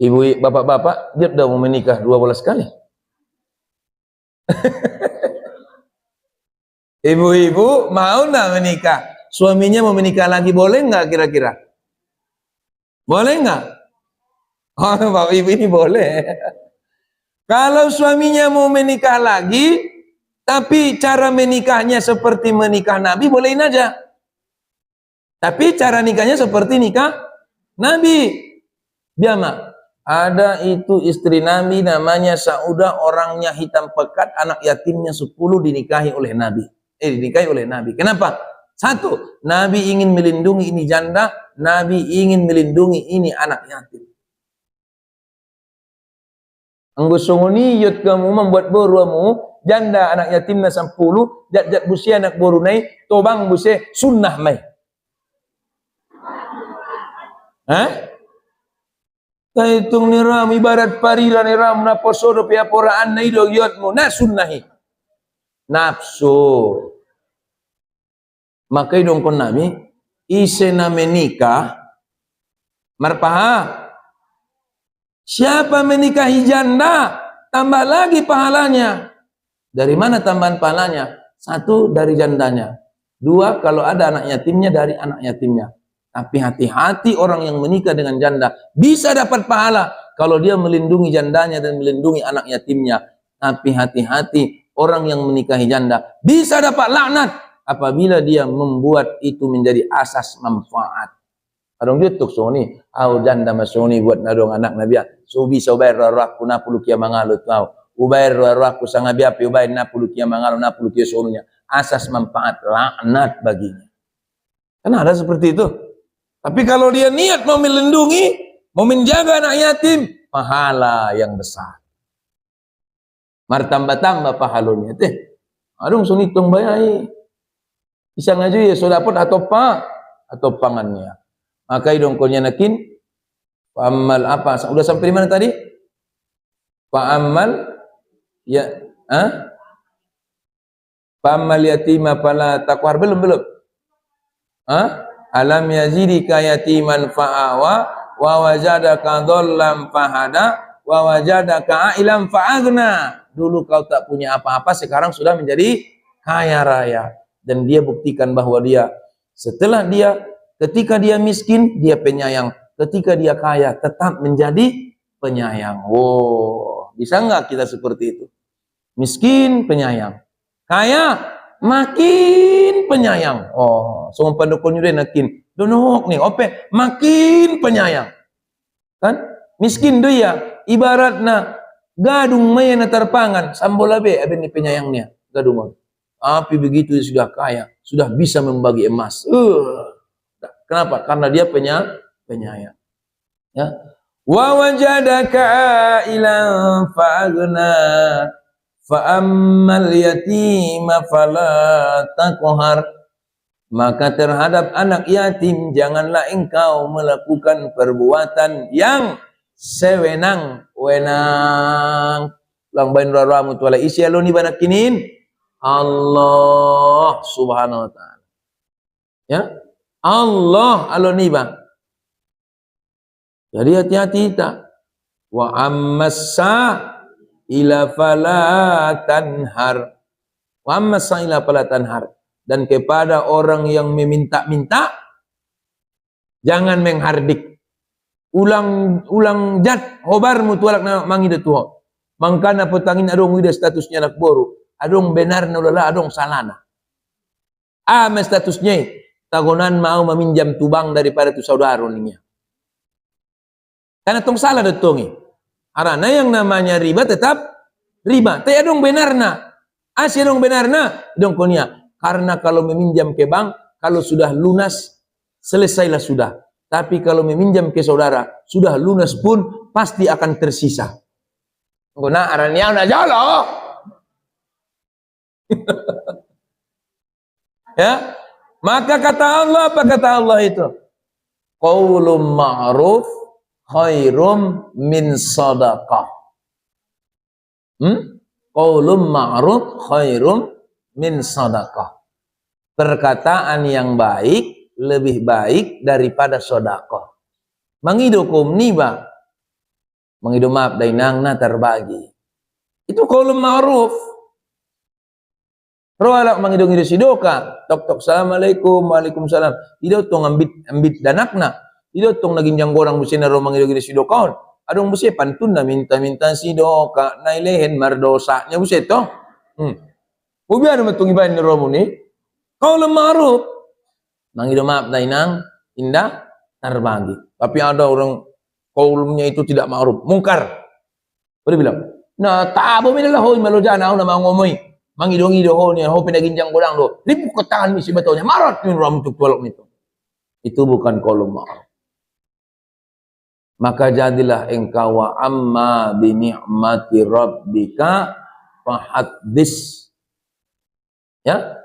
Ibu, bapak-bapak, dia sudah mau menikah 12 kali. Ibu-ibu mau nggak menikah? Suaminya mau menikah lagi, boleh nggak kira-kira? Boleh nggak? Oh, bapak ibu ini boleh. Kalau suaminya mau menikah lagi, tapi cara menikahnya seperti menikah Nabi, bolehin aja. Tapi cara nikahnya seperti nikah Nabi. Biama, ada itu istri Nabi namanya Saudah, orangnya hitam pekat, anak yatimnya 10 dinikahi oleh Nabi. Dinikahi oleh Nabi. Kenapa? Satu, Nabi ingin melindungi ini janda, Nabi ingin melindungi ini anak yatim. Anggo songoni yot kamu membuat boruamu, janda anak yatimnya 10, jat busia anak borunai, tobang busia sunnah mai. Hah? Kaitung niram ibarat parila niram na posodo pia poraan na ido yotmu na sunnahi. Nafsu. Maka idong kon Nabi isena menikah marpaha. Siapa menikahi janda tambah lagi pahalanya. Dari mana tambahan pahalanya? 1 dari jandanya. 2 kalau ada anak yatimnya dari anak yatimnya. Tapi hati-hati orang yang menikah dengan janda bisa dapat pahala kalau dia melindungi jandanya dan melindungi anak yatimnya. Tapi hati-hati orang yang menikahi janda bisa dapat laknat apabila dia membuat itu menjadi asas manfaat. Adong jutuk soni, au janda masoni buat nadong anak nabi. Subi sobair raku na pulu kia mangalut kau. Ubair raku sangabi api ubair na pulu kia mangalut na pulu kia sonunya. Asas manfaat laknat baginya. Kan ada seperti itu. Tapi kalau dia niat mau melindungi, mau menjaga anak yatim, pahala yang besar. Martambah-tambah pahalanya teh. Adong sunitung bayai. Bisa ngaju ya sodapot atau pangannya. Maka idong konya nakin pa'amal apa? Udah sampai di mana tadi? Pa'amal ya, Pa'amal yatima fala taqhar, belum. Alam yazidika yatiman fa'awa wa wajadaka dhallam fahada wa wajadaka ailam fa'aghna. Dulu kau tak punya apa-apa, sekarang sudah menjadi kaya raya. Dan dia buktikan bahwa dia setelah dia ketika dia miskin dia penyayang, ketika dia kaya tetap menjadi penyayang. Oh, bisa nggak kita seperti itu? Miskin penyayang, kaya makin penyayang. Oh, semua pendukun udah nakin, donok nih, ope makin penyayang. Kan? Miskin dia ibaratna gadung mayana terpangan, sambolabe aben penyayangnya gadungon. Tapi begitu dia sudah kaya, sudah bisa membagi emas. Kenapa? Karena dia penyayang. Ya. Wa wajadaka ailan fa'aghna fa ammal yatima fala taqhar. Maka terhadap anak yatim janganlah engkau melakukan perbuatan yang sewenang-wenang. Lang bain raramu tuala isi aloni banakinin Allah subhanahu wa ta'ala. Ya, Allah aloni bang. Jadi hati-hati tak. Wa ammassa ila fala tanhar. Wa ammassa ila fala tanhar. Dan kepada orang yang meminta-minta jangan menghardik. Ulang jat hobar mutualak na mangida tuho. Mangkana petangin adong wida statusnya anak boru. Adong benar na ulala adong salana. Statusnya tagonan mau meminjam tubang daripada tu saudara ninya. Karena tong salah datongi. Arana yang namanya riba tetap riba. Tapi adong benarna. Asih adong benarna. Dong konia. Karena kalau meminjam ke bank, kalau sudah lunas, selesailah sudah. Tapi kalau meminjam ke saudara, sudah lunas pun pasti akan tersisa. Guna aranya udah jolo. Ya. Maka kata Allah, apa kata Allah itu? Qaulun ma'ruf khairum min sadaqah. Qaulun ma'ruf khairum min sadaqah. Perkataan yang baik lebih baik daripada sedekah. Mangidukum niba. Mangidu maaf dainang na terbagi. Itu qaulun ma'ruf. Roalak mangidu sidoka. Tok assalamualaikum waalaikumsalam. Ido tong ambit danakna. Ido tong naging janggorang busina ro mangidu sidokaon. Adong busi pantun na minta sidoka nailehen mardosanya busi to. Ubian matong iban ni romo ni. Qaulun ma'ruf. Mangidu maaf dainang indah terbagi. Tapi ada orang qaulnya itu tidak ma'ruf, mungkar. Boleh bilang, nah tak apa minalah hoy melojana na mangomoi. Mangido-ngido ho ni ho pinaginjang gorang do. Lipu ketangan misi batonya marat ni ram untuk tolok nito. Itu bukan qaulun ma'ruf. Maka jadilah engkau wa amma bi ni'mati rabbika fahaddits. Ya,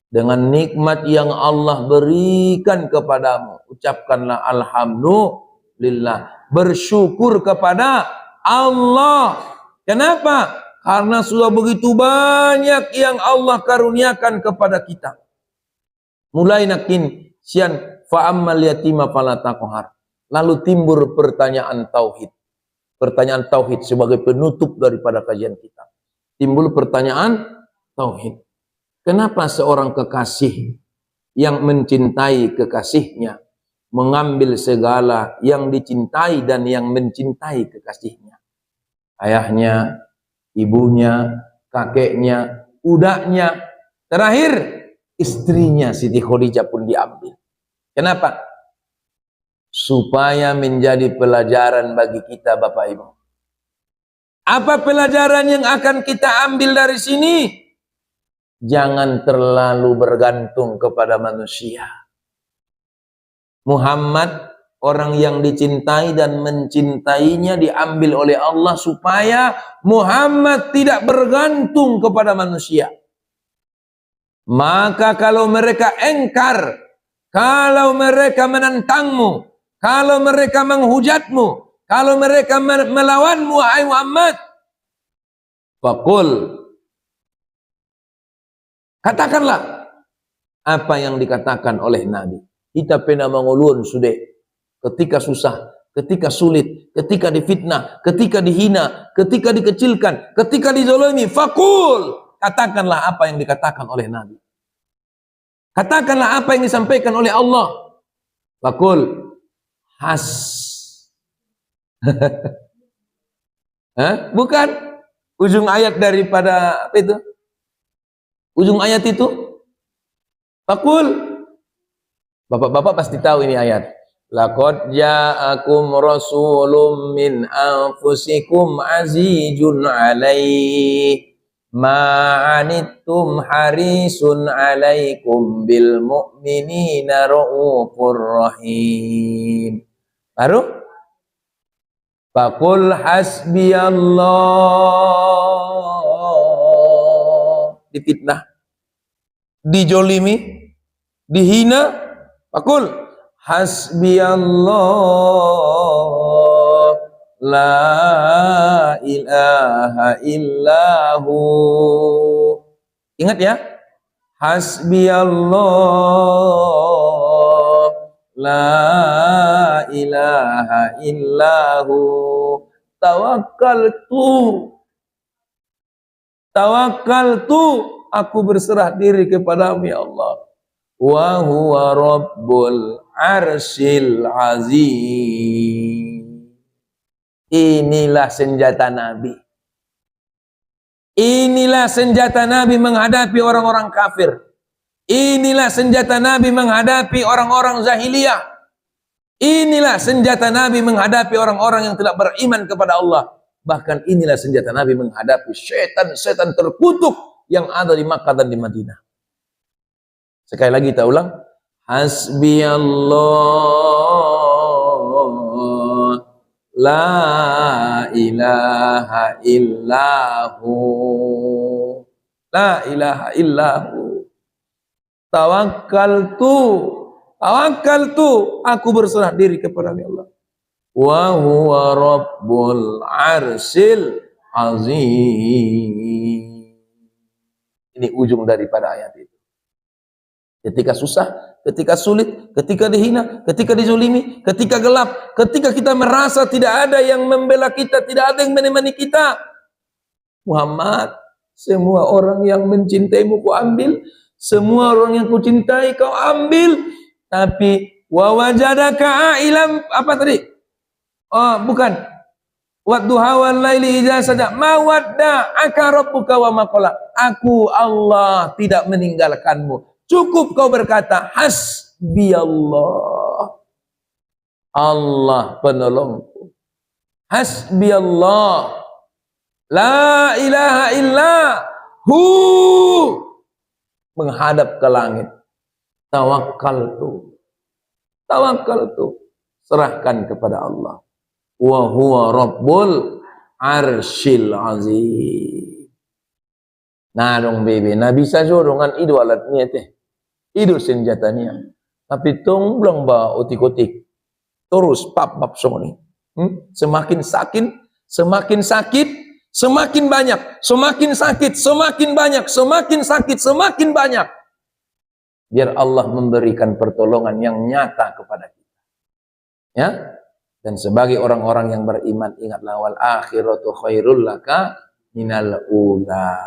dengan nikmat yang Allah berikan kepadamu, ucapkanlah alhamdulillah, bersyukur kepada Allah. Kenapa? Karena sudah begitu banyak yang Allah karuniakan kepada kita. Mulai nakin sian fa ammal yatima fala taqhar. Lalu timbul pertanyaan tauhid. Pertanyaan tauhid sebagai penutup daripada kajian kita. Timbul pertanyaan tauhid. Kenapa seorang kekasih yang mencintai kekasihnya mengambil segala yang dicintai dan yang mencintai kekasihnya? Ayahnya, ibunya, kakeknya, udaknya, terakhir istrinya Siti Khadijah pun diambil. Kenapa? Supaya menjadi pelajaran bagi kita Bapak Ibu. Apa pelajaran yang akan kita ambil dari sini? Jangan terlalu bergantung kepada manusia. Muhammad, orang yang dicintai dan mencintainya diambil oleh Allah supaya Muhammad tidak bergantung kepada manusia. Maka kalau mereka engkar, kalau mereka menentangmu, kalau mereka menghujatmu, kalau mereka melawanmu, wahai Muhammad, faqul, katakanlah apa yang dikatakan oleh Nabi. Kita pernah mengulun sudah ketika susah, ketika sulit, ketika difitnah, ketika dihina, ketika dikecilkan, ketika dizalimi, faqul, katakanlah apa yang dikatakan oleh Nabi. Katakanlah apa yang disampaikan oleh Allah. Faqul has. Bukan ujung ayat daripada apa itu? Ujung ayat itu faqul. Bapak-bapak pasti tahu ini ayat. Laqad ja'akum rasulun min anfusikum azizun 'alaihi ma 'anittum harisun 'alaikum bil mu'minina raufur rahim. Baru Faqul hasbiyallah. Difitnah, dijolimi, dihina. Faqul hasbiyallah la ilaha illahu. Ingat ya, hasbiyallah la ilaha illahu tawakkaltu aku berserah diri kepadamu ya Allah. Wa huwa rabbul arsyil azim. Inilah senjata Nabi. Inilah senjata Nabi menghadapi orang-orang kafir. Inilah senjata Nabi menghadapi orang-orang jahiliyah. Inilah senjata Nabi menghadapi orang-orang yang tidak beriman kepada Allah. Bahkan inilah senjata Nabi menghadapi setan-setan terkutuk yang ada di Makkah dan di Madinah. Sekali lagi kita ulang. Hasbiyallah la ilaha illahu. La ilaha illahu. Tawakkaltu aku berserah diri kepada Allah. Wa huwa rabbul arsyil azim. Ini ujung daripada ayat itu. Ketika susah, ketika sulit, ketika dihina, ketika dizulimi, ketika gelap, ketika kita merasa tidak ada yang membela kita, tidak ada yang menemani kita, Muhammad, semua orang yang mencintaimu kau ambil, semua orang yang kau cintai kau ambil, tapi wa wajadaka ailam, apa tadi? Oh, bukan. Wadduha wal laili idza saja ma wadda'aka rabbuka wa ma qala. Aku Allah tidak meninggalkanmu. Cukup kau berkata hasbiyallah, Allah penolongku. Hasbiyallah la ilaha illahu. Menghadap ke langit. Tawakkaltu, serahkan kepada Allah. Wa huwa rabbul arsyil azim. Nah dong bebe, nah bisa jorongan itu alatnya teh. Itu senjatanya. Tapi tong belum ba otik-otik. Terus pap soni. Semakin sakit, semakin banyak, semakin sakit, semakin banyak, semakin sakit, semakin banyak. Biar Allah memberikan pertolongan yang nyata kepada kita. Ya. Dan sebagai orang-orang yang beriman, ingatlah wal akhiratu khairul laka minal ula.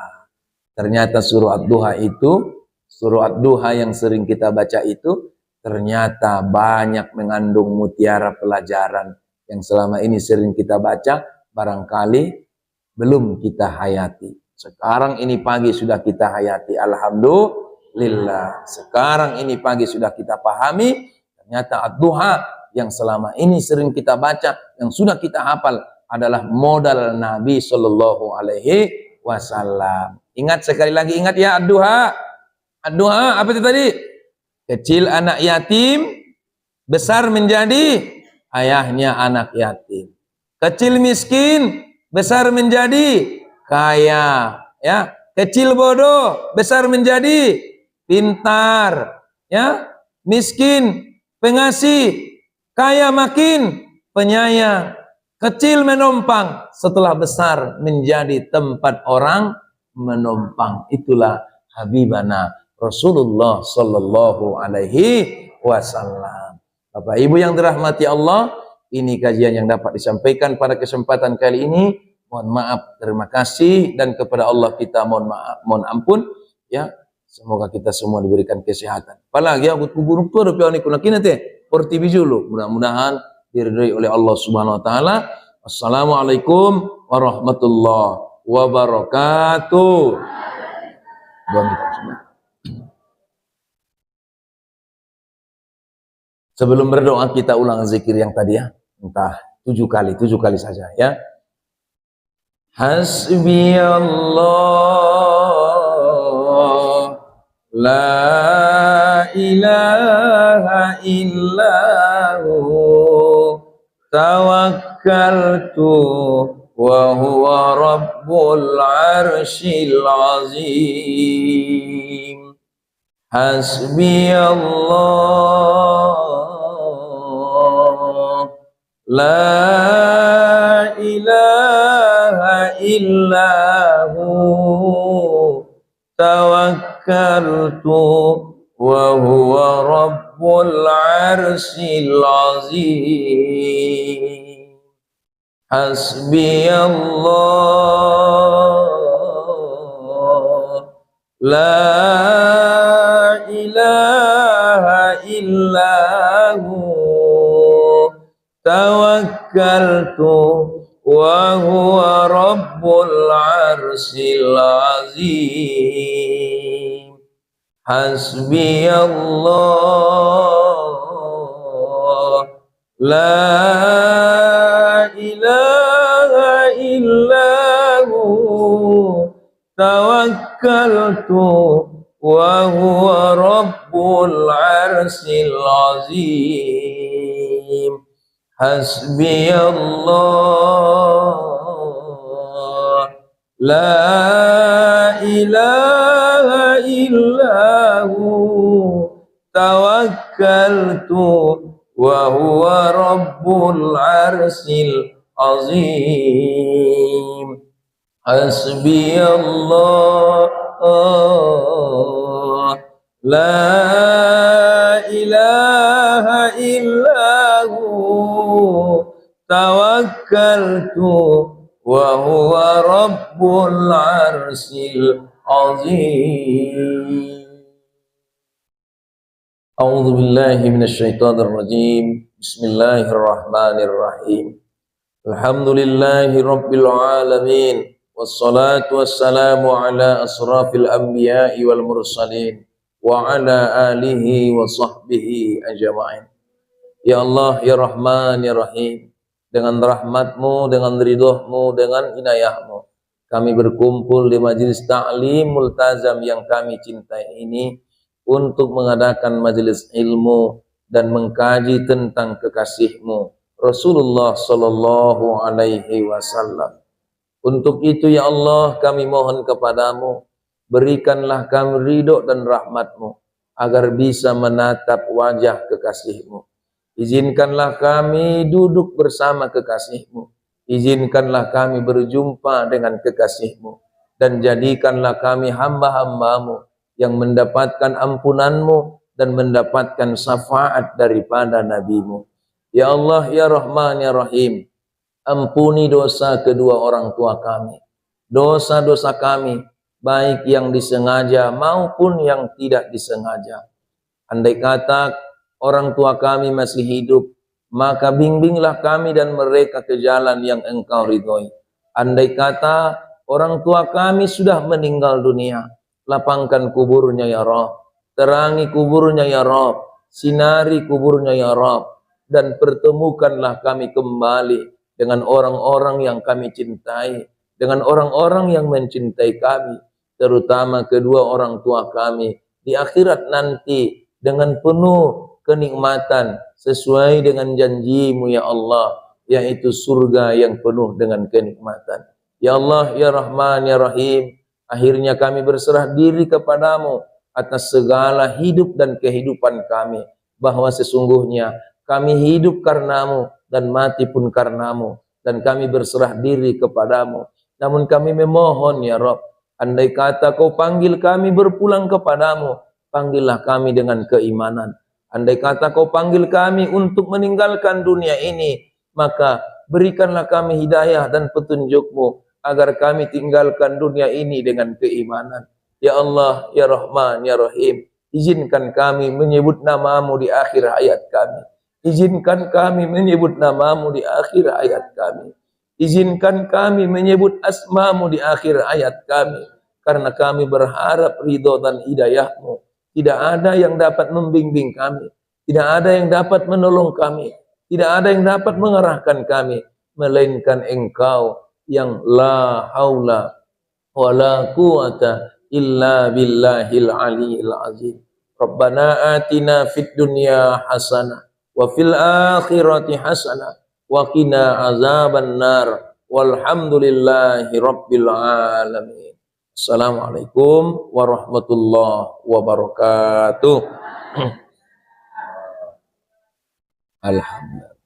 Ternyata surah Ad-Duha itu, surah Ad-Duha yang sering kita baca itu, ternyata banyak mengandung mutiara pelajaran yang selama ini sering kita baca, barangkali belum kita hayati. Sekarang ini pagi sudah kita hayati, alhamdulillah. Sekarang ini pagi sudah kita pahami, ternyata Ad-Duha yang selama ini sering kita baca, yang sudah kita hafal adalah modal Nabi Shallallahu Alaihi Wasallam. Ingat sekali lagi, ingat ya Ad-Duha. Ad-Duha apa itu tadi? Kecil anak yatim, besar menjadi ayahnya anak yatim. Kecil miskin, besar menjadi kaya. Ya, kecil bodoh, besar menjadi pintar. Ya, miskin pengasih, kaya makin penyayang. Kecil menompang, setelah besar menjadi tempat orang menompang. Itulah Habibana Rasulullah Sallallahu Alaihi Wasallam. Bapak Ibu yang dirahmati Allah, ini kajian yang dapat disampaikan pada kesempatan kali ini. Mohon maaf, terima kasih, dan kepada Allah kita mohon maaf, mohon ampun. Ya, semoga kita semua diberikan kesehatan. Apalagi aku kubur tu ada pion ikut nakina teh. Porti bijulu. Mudah-mudahan diridhai oleh Allah Subhanahu Wa Taala. Assalamualaikum warahmatullahi wabarakatuh. Sebelum berdoa kita ulang zikir yang tadi ya, entah 7 kali saja ya. Hasbiyallah la ilaha illahu tawakkaltu وهو رب العرش العظيم حسبي الله لا إله إلا هو توكلت وهو رب العرش العظيم حسبي الله لا إله إلا هو توكلت وهو رب العرش العظيم حسبي الله لا إله إلا هو توكلت وهو رب العرش العظيم حسبي الله لا إله إلا هو توكلت وهو رب العرش العظيم حسبي الله لا إله إلا هو توكلت وهو رب العرش العظيم أعوذ بالله من الشيطان الرجيم بسم الله الرحمن الرحيم الحمد لله رب العالمين والصلاة والسلام على أشرف الأنبياء والمرسلين وعلى آله وصحبه أجمعين. Ya Allah, ya Rahman, ya Rahim, dengan rahmatmu, dengan ridhomu, dengan inayahmu, kami berkumpul di majelis ta'lim multazam yang kami cintai ini untuk mengadakan majelis ilmu dan mengkaji tentang kekasihmu Rasulullah Sallallahu Alaihi Wasallam. Untuk itu ya Allah, kami mohon kepadamu, berikanlah kami ridho dan rahmatmu agar bisa menatap wajah kekasihmu. Izinkanlah kami duduk bersama kekasihmu. Izinkanlah kami berjumpa dengan kekasihmu. Dan jadikanlah kami hamba-hambamu yang mendapatkan ampunanmu dan mendapatkan syafaat daripada nabimu. Ya Allah, ya Rahman, ya Rahim, ampuni dosa kedua orang tua kami. Dosa-dosa kami, baik yang disengaja maupun yang tidak disengaja. Andai kata orang tua kami masih hidup, maka bimbinglah kami dan mereka ke jalan yang Engkau ridhoi. Andai kata orang tua kami sudah meninggal dunia, lapangkan kuburnya ya Rabb, terangi kuburnya ya Rabb, sinari kuburnya ya Rabb, dan pertemukanlah kami kembali dengan orang-orang yang kami cintai, dengan orang-orang yang mencintai kami, terutama kedua orang tua kami di akhirat nanti dengan penuh kenikmatan sesuai dengan janjimu ya Allah, yaitu surga yang penuh dengan kenikmatan. Ya Allah, ya Rahman, ya Rahim, akhirnya kami berserah diri kepadamu atas segala hidup dan kehidupan kami, bahwa sesungguhnya kami hidup karenamu dan mati pun karenamu, dan kami berserah diri kepadamu. Namun kami memohon ya Rabb, andai kata kau panggil kami berpulang kepadamu, panggillah kami dengan keimanan. Andai kata kau panggil kami untuk meninggalkan dunia ini, maka berikanlah kami hidayah dan petunjukmu agar kami tinggalkan dunia ini dengan keimanan. Ya Allah, ya Rahman, ya Rahim, izinkan kami menyebut namamu di akhir hayat kami. Izinkan kami menyebut namamu di akhir hayat kami. Izinkan kami menyebut asmamu di akhir hayat kami, karena kami berharap ridho dan hidayahmu. Tidak ada yang dapat membimbing kami, tidak ada yang dapat menolong kami, tidak ada yang dapat mengarahkan kami, melainkan Engkau yang la haula wa la quwata illa billahil aliyil azim. Rabbana atina fid dunya hasanah wa fil akhirati hasanah wa qina azabannar. Walhamdulillahi rabbil alamin. Assalamualaikum warahmatullahi wabarakatuh. Alhamdulillah.